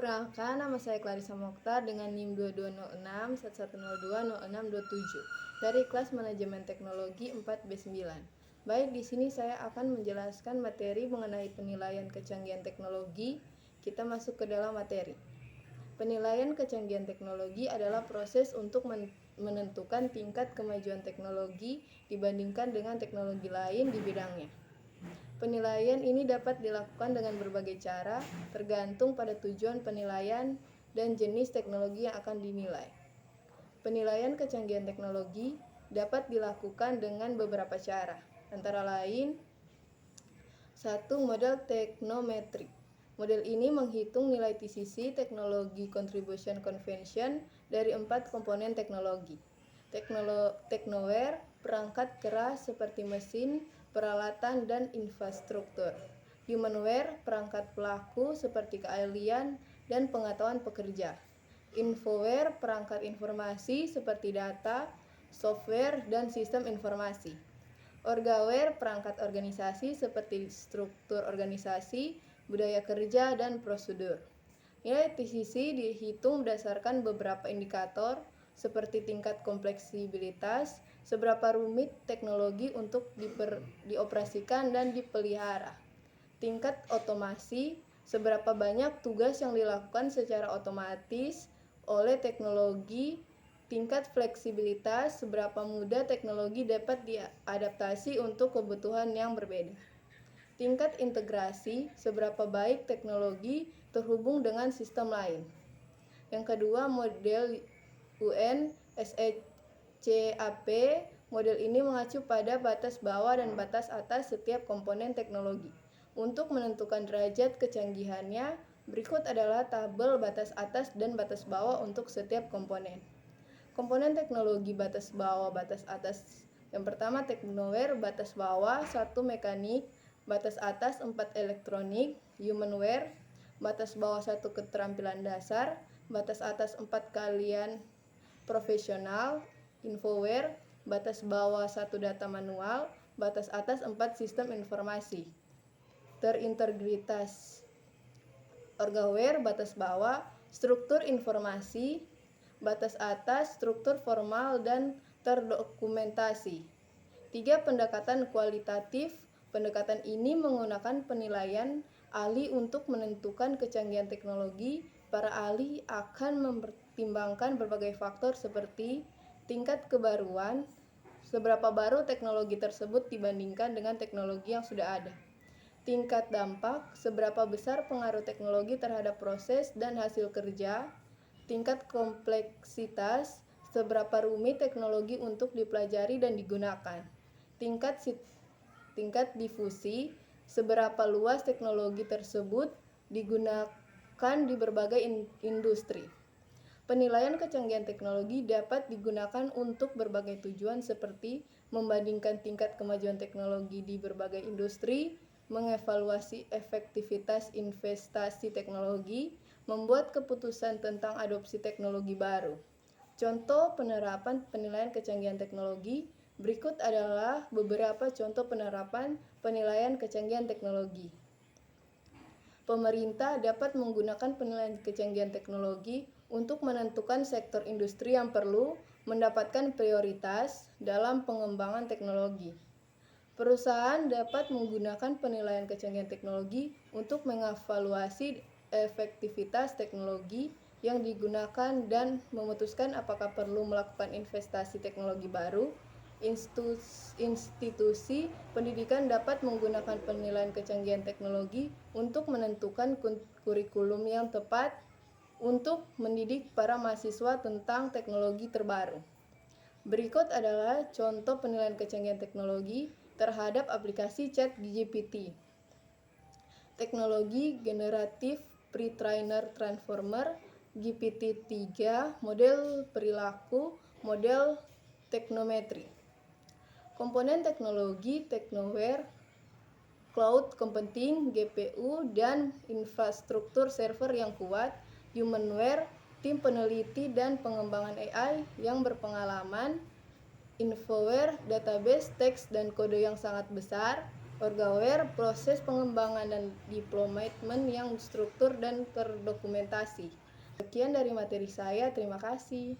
Perkenalkan, nama saya Clarissa Mokhtar dengan NIM 2206 11020627 dari kelas Manajemen Teknologi 4B9. Baik, di sini saya akan menjelaskan materi mengenai penilaian kecanggihan teknologi. Kita masuk ke dalam materi. Penilaian kecanggihan teknologi adalah proses untuk menentukan tingkat kemajuan teknologi dibandingkan dengan teknologi lain di bidangnya. Penilaian ini dapat dilakukan dengan berbagai cara, tergantung pada tujuan penilaian dan jenis teknologi yang akan dinilai. Penilaian kecanggihan teknologi dapat dilakukan dengan beberapa cara, antara lain 1. Model teknometrik. Model ini menghitung nilai TCC teknologi contribution convention dari 4 komponen teknologi. Teknoware, perangkat keras seperti mesin, peralatan, dan infrastruktur. Humanware, perangkat pelaku seperti keahlian dan pengetahuan pekerja. Infoware, perangkat informasi seperti data, software, dan sistem informasi. Orgaware, perangkat organisasi seperti struktur organisasi, budaya kerja, dan prosedur. Nilai TCC dihitung berdasarkan beberapa indikator seperti tingkat kompleksibilitas, seberapa rumit teknologi untuk dioperasikan dan dipelihara, tingkat otomasi, seberapa banyak tugas yang dilakukan secara otomatis oleh teknologi, tingkat fleksibilitas, seberapa mudah teknologi dapat diadaptasi untuk kebutuhan yang berbeda. Tingkat integrasi, seberapa baik teknologi terhubung dengan sistem lain. Yang kedua, model UNSCAP. Model ini mengacu pada batas bawah dan batas atas setiap komponen teknologi. Untuk menentukan derajat kecanggihannya, berikut adalah tabel batas atas dan batas bawah untuk setiap komponen. Komponen teknologi batas bawah, batas atas. Yang pertama, Teknoware, batas bawah 1 mekanik, batas atas 4 elektronik. Humanware, batas bawah 1 keterampilan dasar, batas atas 4 keahlian profesional. Infoware, batas bawah 1 data manual, batas atas 4 sistem informasi terintegritas. Orgaware, batas bawah struktur informasi, batas atas struktur formal dan terdokumentasi. 3. Pendekatan kualitatif. Pendekatan ini menggunakan penilaian ahli untuk menentukan kecanggihan teknologi. Para ahli akan mempertimbangkan berbagai faktor seperti tingkat kebaruan, seberapa baru teknologi tersebut dibandingkan dengan teknologi yang sudah ada. Tingkat dampak, seberapa besar pengaruh teknologi terhadap proses dan hasil kerja. Tingkat kompleksitas, seberapa rumit teknologi untuk dipelajari dan digunakan. Tingkat difusi, seberapa luas teknologi tersebut digunakan di berbagai industri. Penilaian kecanggihan teknologi dapat digunakan untuk berbagai tujuan seperti membandingkan tingkat kemajuan teknologi di berbagai industri, mengevaluasi efektivitas investasi teknologi, membuat keputusan tentang adopsi teknologi baru. Contoh penerapan penilaian kecanggihan teknologi. Berikut adalah beberapa contoh penerapan penilaian kecanggihan teknologi. Pemerintah dapat menggunakan penilaian kecanggihan teknologi untuk menentukan sektor industri yang perlu mendapatkan prioritas dalam pengembangan teknologi. Perusahaan dapat menggunakan penilaian kecanggihan teknologi untuk mengevaluasi efektivitas teknologi yang digunakan dan memutuskan apakah perlu melakukan investasi teknologi baru. Institusi pendidikan dapat menggunakan penilaian kecanggihan teknologi untuk menentukan kurikulum yang tepat untuk mendidik para mahasiswa tentang teknologi terbaru. Berikut adalah contoh penilaian kecanggihan teknologi terhadap aplikasi ChatGPT. Teknologi generatif pre-trainer transformer, GPT-3, model perilaku, model teknometri. Komponen teknologi, Teknoware, cloud computing, GPU, dan infrastruktur server yang kuat. Humanware, tim peneliti dan pengembangan AI yang berpengalaman. Infoware, database, teks, dan kode yang sangat besar. Orgaware, proses pengembangan dan deployment yang struktur dan terdokumentasi. Sekian dari materi saya, terima kasih.